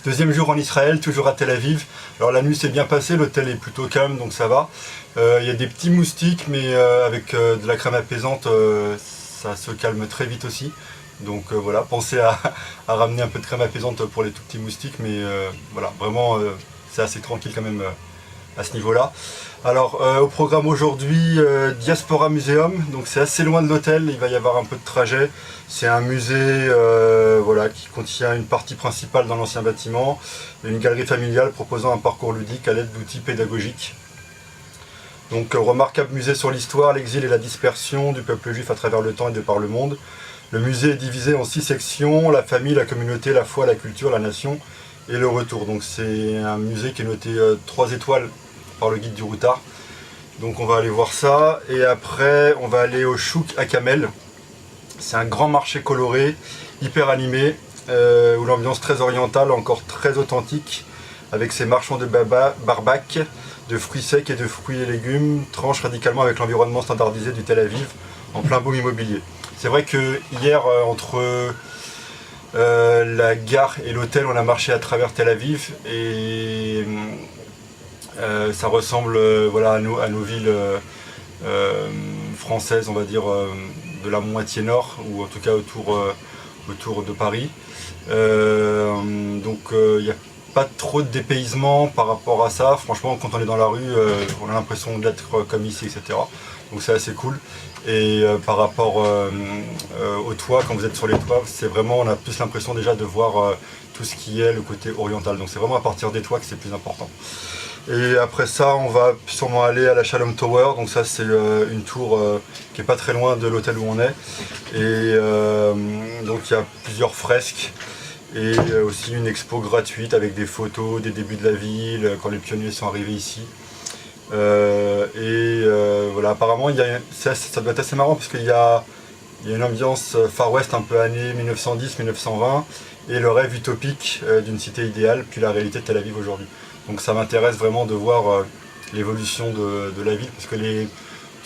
Deuxième jour en Israël, toujours à Tel Aviv. Alors la nuit s'est bien passée, l'hôtel est plutôt calme donc ça va. Il y a des petits moustiques mais avec de la crème apaisante ça se calme très vite aussi. Donc voilà, pensez à ramener un peu de crème apaisante pour les tout petits moustiques, mais voilà, vraiment c'est assez tranquille quand même à ce niveau-là. Alors au programme aujourd'hui, Diaspora Museum, donc c'est assez loin de l'hôtel, il va y avoir un peu de trajet. C'est un musée voilà, qui contient une partie principale dans l'ancien bâtiment, et une galerie familiale proposant un parcours ludique à l'aide d'outils pédagogiques. Donc remarquable musée sur l'histoire, l'exil et la dispersion du peuple juif à travers le temps et de par le monde. Le musée est divisé en 6 sections, la famille, la communauté, la foi, la culture, la nation et le retour. Donc c'est un musée qui est noté 3 étoiles par le guide du routard. Donc on va aller voir ça et après on va aller au Chouk à Kamel. C'est un grand marché coloré, hyper animé, où l'ambiance très orientale, encore très authentique, avec ses marchands de barbac, de fruits secs et de fruits et légumes, tranche radicalement avec l'environnement standardisé du Tel Aviv, en plein boom immobilier. C'est vrai que hier, entre la gare et l'hôtel, on a marché à travers Tel Aviv et ça ressemble voilà, à nos villes françaises, on va dire, de la moitié nord, ou en tout cas autour de Paris. Donc il n'y a pas trop de dépaysement par rapport à ça. Franchement, quand on est dans la rue, on a l'impression d'être comme ici, etc. Donc c'est assez cool. Et par rapport au toit, quand vous êtes sur les toits, c'est vraiment, on a plus l'impression déjà de voir tout ce qui est le côté oriental. Donc c'est vraiment à partir des toits que c'est plus important. Et après ça, on va sûrement aller à la Shalom Tower. Donc ça, c'est une tour qui est pas très loin de l'hôtel où on est. Et donc il y a plusieurs fresques et aussi une expo gratuite avec des photos des débuts de la ville, quand les pionniers sont arrivés ici. Voilà, apparemment ça doit être assez marrant parce qu'il y a une ambiance Far West un peu années 1910-1920 et le rêve utopique d'une cité idéale, puis la réalité de Tel Aviv aujourd'hui. Donc ça m'intéresse vraiment de voir l'évolution de la ville parce que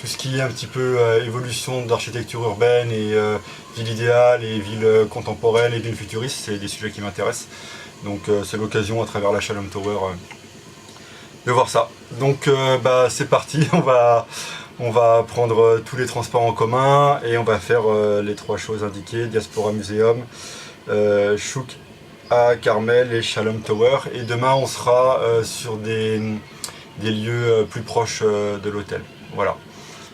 tout ce qui est un petit peu évolution d'architecture urbaine et ville idéale et ville contemporaine et ville futuriste, c'est des sujets qui m'intéressent. Donc c'est l'occasion à travers la Shalom Tower de voir ça. Donc c'est parti, on va prendre tous les transports en commun et on va faire les 3 choses indiquées, Diaspora Museum, Chouk à Carmel et Shalom Tower. Et demain on sera sur des lieux plus proches de l'hôtel. Voilà.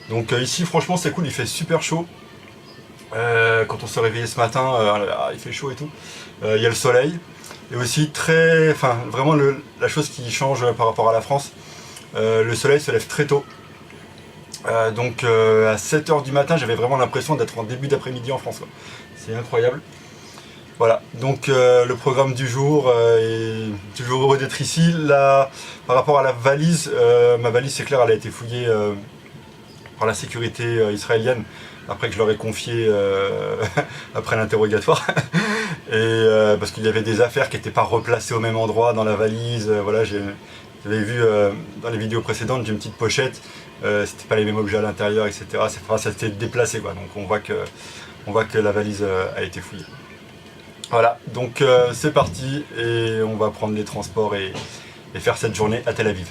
Donc ici franchement c'est cool, il fait super chaud. Quand on s'est réveillé ce matin, il fait chaud et tout. Il y a le soleil. Et aussi vraiment la chose qui change par rapport à la France, le soleil se lève très tôt. Donc à 7 h du matin, j'avais vraiment l'impression d'être en début d'après-midi en France. C'est incroyable. Voilà, donc le programme du jour est toujours heureux d'être ici. Là, par rapport à la valise, ma valise c'est clair, elle a été fouillée par la sécurité israélienne après que je leur ai confié après l'interrogatoire. Et parce qu'il y avait des affaires qui n'étaient pas replacées au même endroit dans la valise. Voilà, j'avais vu dans les vidéos précédentes, j'ai une petite pochette, c'était pas les mêmes objets à l'intérieur, etc. Ça s'était déplacé quoi. Donc on voit que la valise a été fouillée. Voilà, donc c'est parti et on va prendre les transports et faire cette journée à Tel Aviv.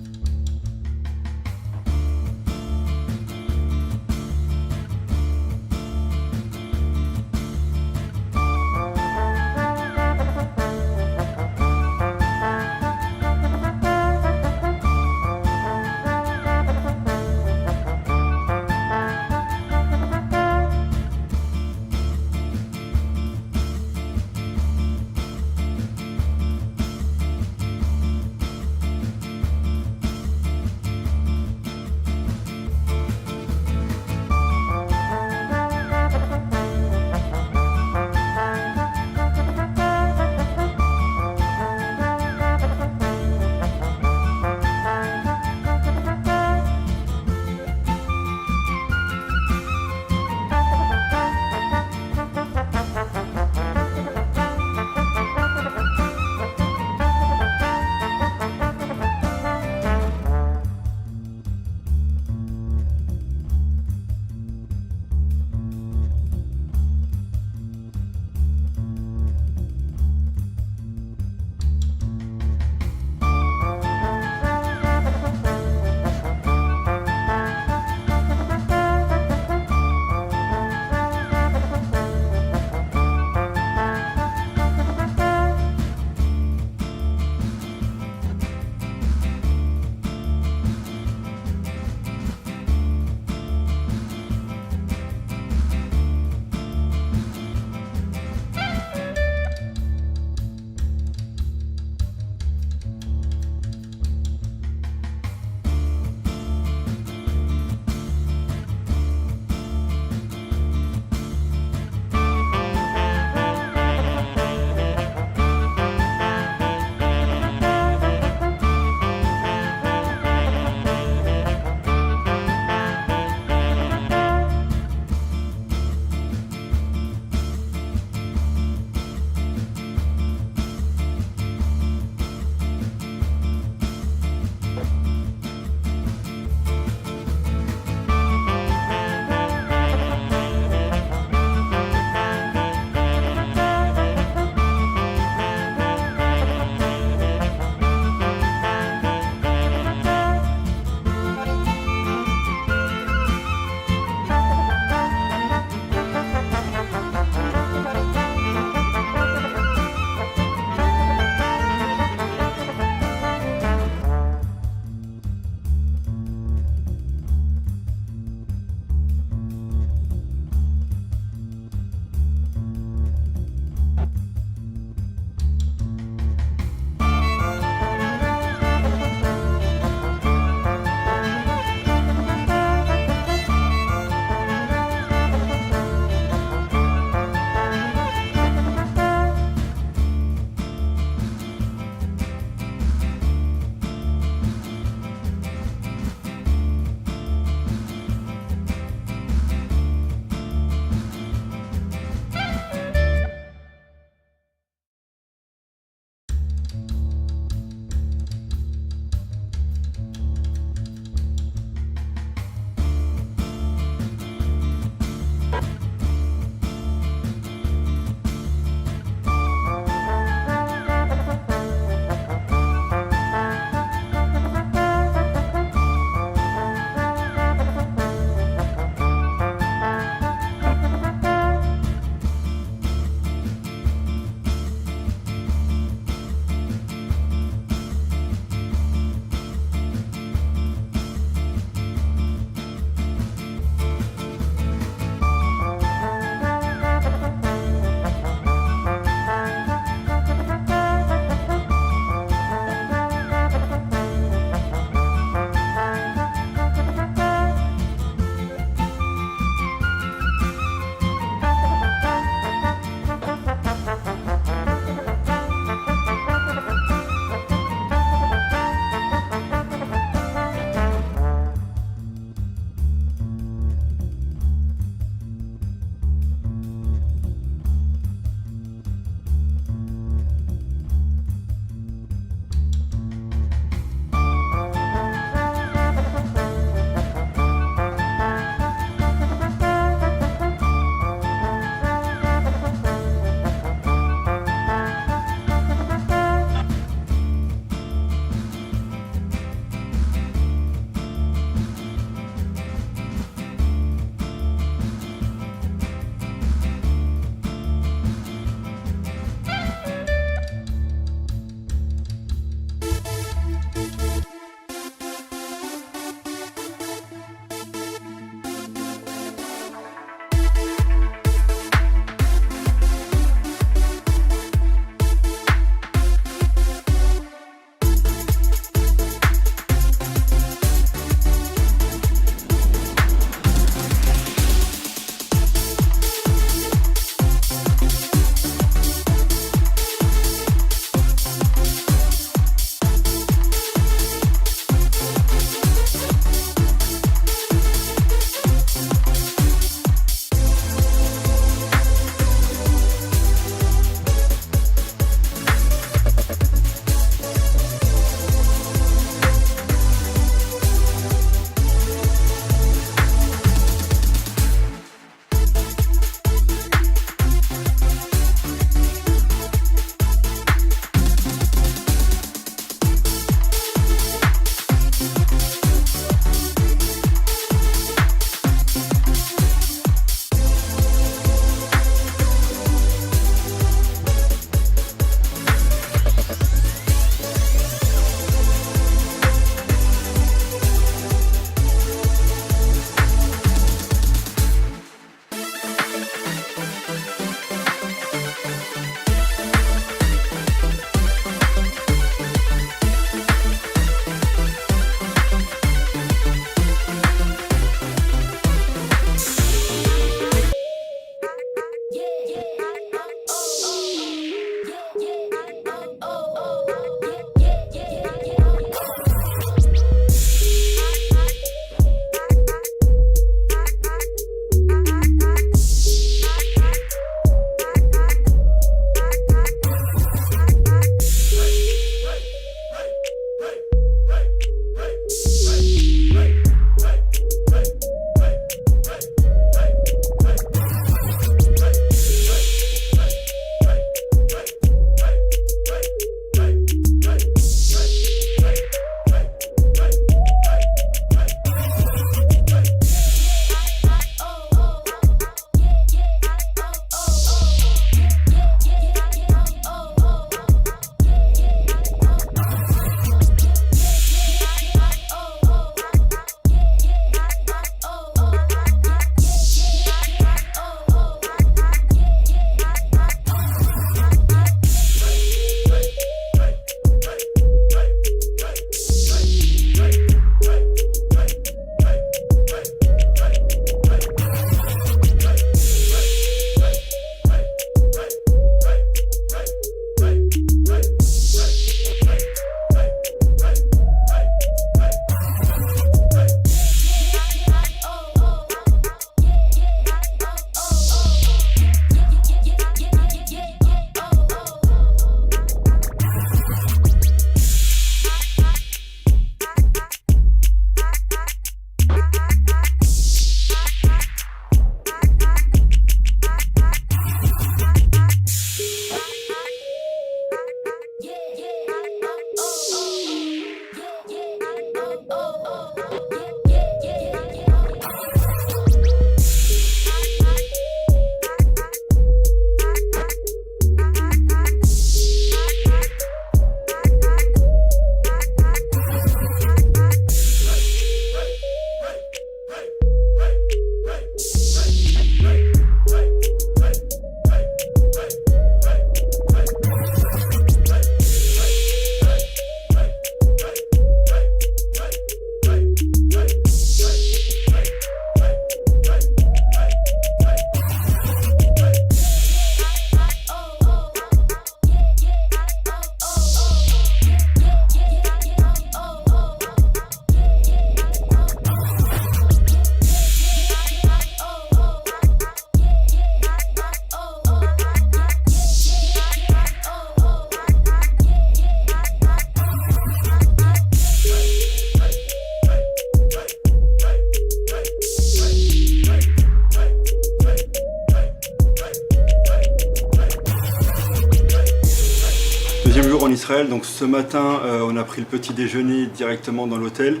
toujours en Israël. Donc ce matin, on a pris le petit déjeuner directement dans l'hôtel.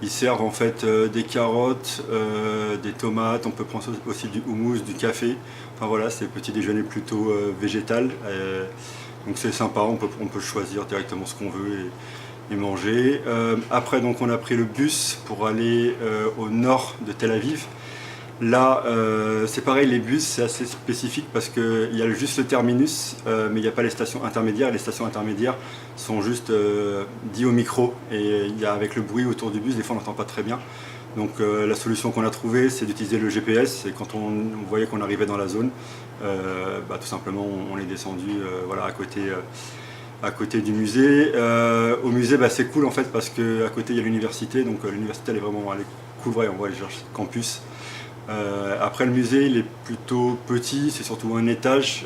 Ils servent en fait des carottes, des tomates, on peut prendre aussi du houmous, du café. Enfin voilà, c'est petit déjeuner plutôt végétal. Donc c'est sympa, on peut choisir directement ce qu'on veut et manger. Après donc on a pris le bus pour aller au nord de Tel Aviv. Là, c'est pareil, les bus, c'est assez spécifique parce qu'il y a juste le terminus, mais il n'y a pas les stations intermédiaires. Les stations intermédiaires sont juste dites au micro et avec le bruit autour du bus, des fois on n'entend pas très bien. Donc la solution qu'on a trouvée, c'est d'utiliser le GPS. Et quand on voyait qu'on arrivait dans la zone, tout simplement on est descendu voilà, à côté du musée. Au musée, c'est cool en fait parce qu'à côté il y a l'université, donc l'université elle est cool, on voit le campus. Après le musée il est plutôt petit, c'est surtout un étage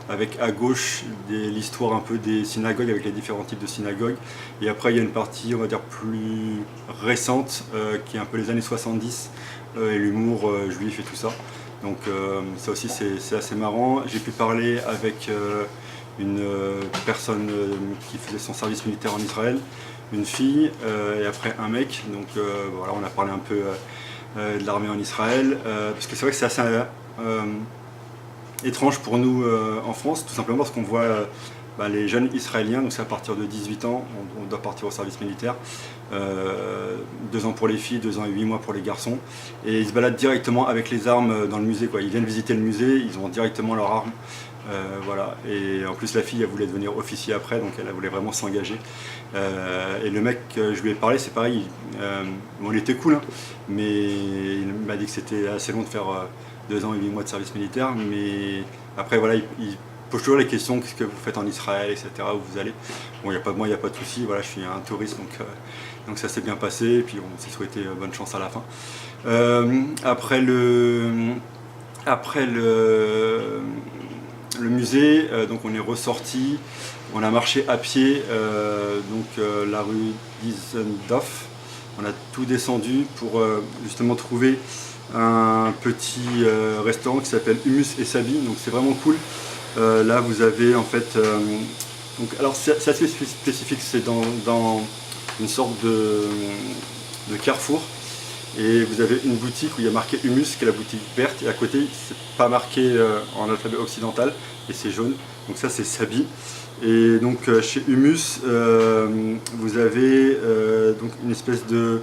avec à gauche l'histoire un peu des synagogues avec les différents types de synagogues, et après il y a une partie on va dire plus récente qui est un peu les années 70 et l'humour juif et tout ça, donc ça aussi c'est assez marrant. J'ai pu parler avec une personne qui faisait son service militaire en Israël, une fille et après un mec, donc voilà, on a parlé un peu de l'armée en Israël, parce que c'est vrai que c'est assez étrange pour nous en France, tout simplement parce qu'on voit les jeunes israéliens, donc c'est à partir de 18 ans, on doit partir au service militaire, 2 ans pour les filles, 2 ans et 8 mois pour les garçons, et ils se baladent directement avec les armes dans le musée, quoi. Ils viennent visiter le musée, ils ont directement leurs armes. Voilà. Et en plus la fille elle voulait devenir officier après, donc elle voulait vraiment s'engager. Et le mec, je lui ai parlé, c'est pareil, il était cool, hein, mais il m'a dit que c'était assez long de faire 2 ans et 8 mois de service militaire, mais après voilà, il pose toujours les questions, qu'est-ce que vous faites en Israël, etc., où vous allez. Bon, il n'y a pas de souci, voilà, je suis un touriste, donc ça s'est bien passé, et puis on s'est souhaité bonne chance à la fin. Après le musée, donc on est ressorti, on a marché à pied, la rue Dizendoff, on a tout descendu pour justement trouver un petit restaurant qui s'appelle Hummus et Sabi, donc c'est vraiment cool. Là vous avez en fait, alors c'est assez spécifique, c'est dans une sorte de carrefour. Et vous avez une boutique où il y a marqué Hummus, qui est la boutique verte, et à côté c'est pas marqué en alphabet occidental et c'est jaune, donc ça c'est Sabi. Et donc chez Hummus vous avez donc une espèce de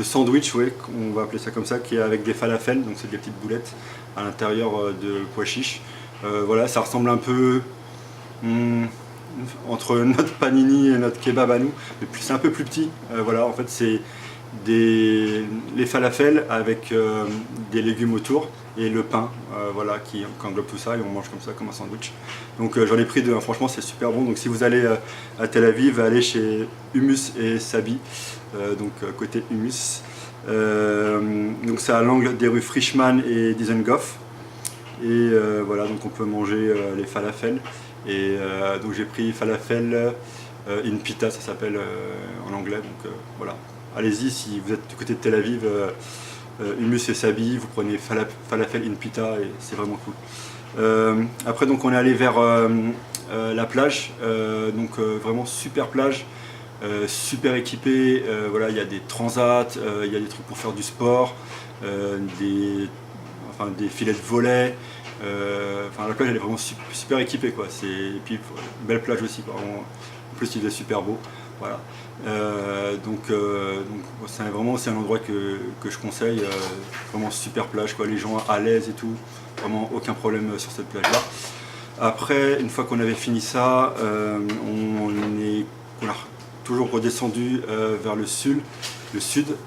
sandwich, ouais, on va appeler ça comme ça, qui est avec des falafels, donc c'est des petites boulettes à l'intérieur de pois chiches. Voilà, ça ressemble un peu entre notre panini et notre kebab à nous, mais c'est un peu plus petit. Voilà, en fait c'est les falafels avec des légumes autour et le pain, voilà, qui englobe tout ça, et on mange comme ça, comme un sandwich. Donc j'en ai pris deux, hein, franchement c'est super bon. Donc si vous allez à Tel Aviv, allez chez Hummus et Sabi, donc côté Hummus. Donc c'est à l'angle des rues Frischmann et Dizengoff. Et voilà, donc on peut manger les falafels. Et donc j'ai pris falafel in pita, ça s'appelle en anglais, donc voilà. Allez-y, si vous êtes du côté de Tel Aviv, Hummus et Sabi, vous prenez falafel in pita et c'est vraiment cool. Après donc on est allé vers la plage, vraiment super plage, super équipée, voilà, il y a des transats, il y a des trucs pour faire du sport, des filets de volley. La plage elle est vraiment super équipée, quoi. Et puis belle plage aussi, quoi. En plus il est super beau, voilà. Donc c'est un endroit que je conseille, vraiment super plage, quoi. Les gens à l'aise et tout, vraiment aucun problème sur cette plage là. Après, une fois qu'on avait fini ça, on a toujours redescendu vers le sud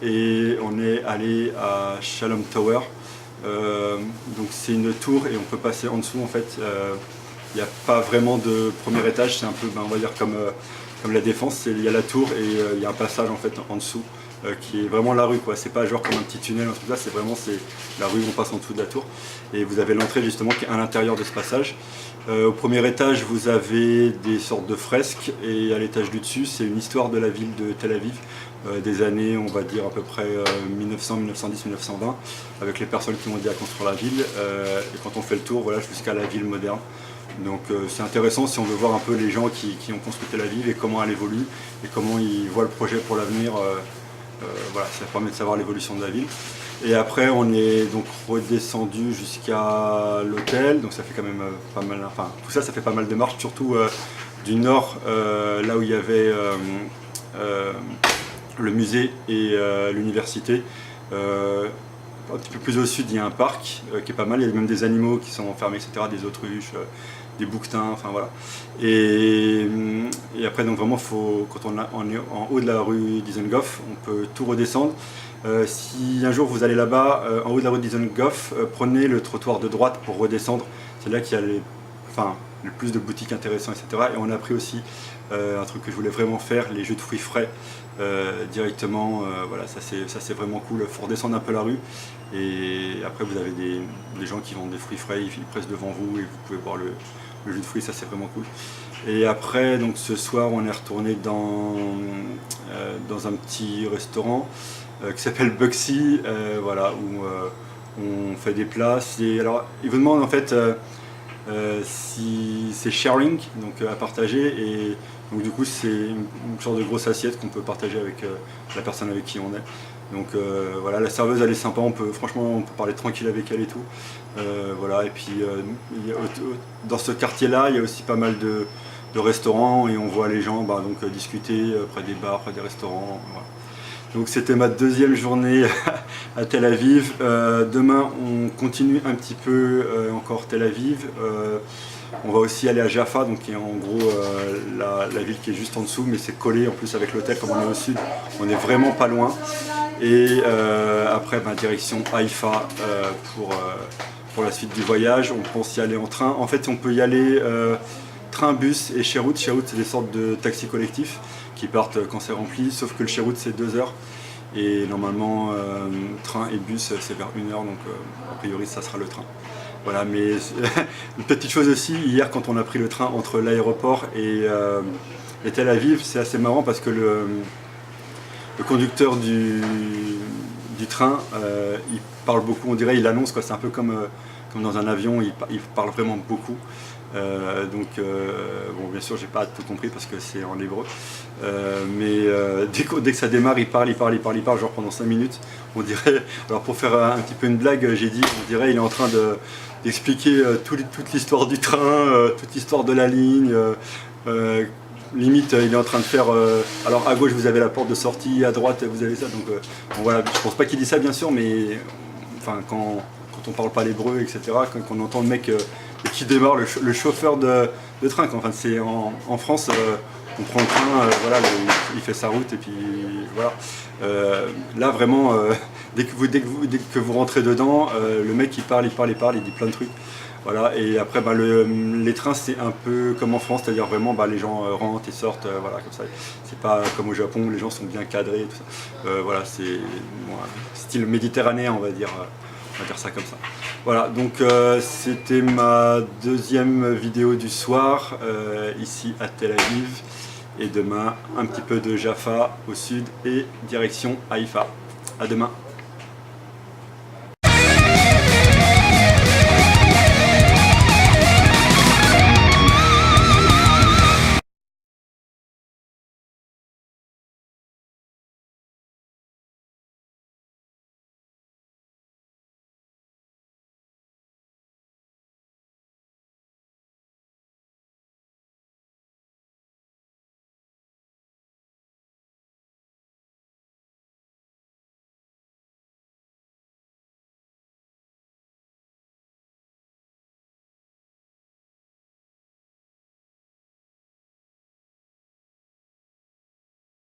et on est allé à Shalom Tower. Donc c'est une tour et on peut passer en dessous, en fait. Il n'y a pas vraiment de premier étage, c'est un peu, on va dire comme la Défense, il y a la tour et il y a un passage en fait en dessous qui est vraiment la rue, quoi. C'est pas genre comme un petit tunnel, un truc là, c'est vraiment la rue où on passe en dessous de la tour. Et vous avez l'entrée justement qui est à l'intérieur de ce passage. Au premier étage, vous avez des sortes de fresques et à l'étage du dessus, c'est une histoire de la ville de Tel Aviv, des années, on va dire à peu près 1900, 1910, 1920, avec les personnes qui ont aidé à construire la ville. Et quand on fait le tour, voilà, jusqu'à la ville moderne. Donc c'est intéressant si on veut voir un peu les gens qui ont construit Tel Aviv et comment elle évolue et comment ils voient le projet pour l'avenir. Voilà, ça permet de savoir l'évolution de la ville. Et après on est donc redescendu jusqu'à l'hôtel, donc ça fait quand même pas mal, enfin tout ça ça fait pas mal de marches, surtout du nord, là où il y avait le musée et l'université. Un petit peu plus au sud, il y a un parc qui est pas mal, il y a même des animaux qui sont enfermés, etc., des autruches, des bouquetins, enfin voilà. Et après, donc vraiment, quand on est en haut de la rue Dizengoff, on peut tout redescendre. Si un jour vous allez là-bas, en haut de la rue Dizengoff, prenez le trottoir de droite pour redescendre. C'est là qu'il y a le plus de boutiques intéressantes, etc. Et on a pris aussi un truc que je voulais vraiment faire, les jus de fruits frais directement. Voilà, ça c'est vraiment cool. Il faut redescendre un peu la rue. Et après vous avez des gens qui vendent des fruits frais, ils pressent devant vous et vous pouvez boire le jus de fruits, ça c'est vraiment cool. Et après, donc ce soir, on est retourné dans un petit restaurant qui s'appelle Bugsy, voilà, où on fait des plats. Alors, ils vous demandent en fait si c'est sharing, donc à partager, et donc du coup c'est une sorte de grosse assiette qu'on peut partager avec la personne avec qui on est. Donc voilà, la serveuse elle est sympa, franchement on peut parler tranquille avec elle et tout. Voilà, et puis dans ce quartier-là, il y a aussi pas mal de restaurants et on voit les gens donc, discuter près des bars, près des restaurants. Voilà. Donc c'était ma deuxième journée à Tel Aviv. Demain on continue un petit peu encore Tel Aviv. On va aussi aller à Jaffa, donc qui est en gros la ville qui est juste en dessous, mais c'est collé en plus avec l'hôtel, comme on est au sud, on est vraiment pas loin. Et après direction Haïfa pour la suite du voyage. On pense y aller en train. En fait on peut y aller train, bus et Sherwood. Sherwood c'est des sortes de taxis collectifs qui partent quand c'est rempli, sauf que le Sherwood c'est 2 heures et normalement train et bus c'est vers 1 heure, donc a priori ça sera le train. Voilà, mais une petite chose aussi, hier quand on a pris le train entre l'aéroport et Tel Aviv, c'est assez marrant parce que le conducteur du train, il parle beaucoup, on dirait, il annonce, quoi, c'est un peu comme dans un avion, il parle vraiment beaucoup. Bon, bien sûr j'ai pas tout compris parce que c'est en hébreu, mais dès que ça démarre il parle genre pendant 5 minutes, on dirait, alors pour faire un petit peu une blague, j'ai dit, on dirait il est en train d'expliquer toute l'histoire du train, toute l'histoire de la ligne, limite il est en train de faire, alors à gauche vous avez la porte de sortie, à droite vous avez ça, donc bon, voilà, je pense pas qu'il dit ça bien sûr, mais enfin quand on parle pas l'hébreu, etc., quand on entend le mec qui démarre, le chauffeur de train. Enfin, c'est en France, on prend le train, voilà, il fait sa route et puis voilà. Là vraiment, dès que vous rentrez dedans, le mec il parle, il dit plein de trucs. Voilà, et après les trains c'est un peu comme en France, c'est-à-dire vraiment les gens rentrent et sortent, voilà, comme ça. C'est pas comme au Japon où les gens sont bien cadrés et tout ça. Voilà, c'est style méditerranéen, on va dire ça comme ça. Voilà, donc c'était ma deuxième vidéo du soir ici à Tel Aviv, et demain un petit peu de Jaffa au sud et direction Haïfa. À demain.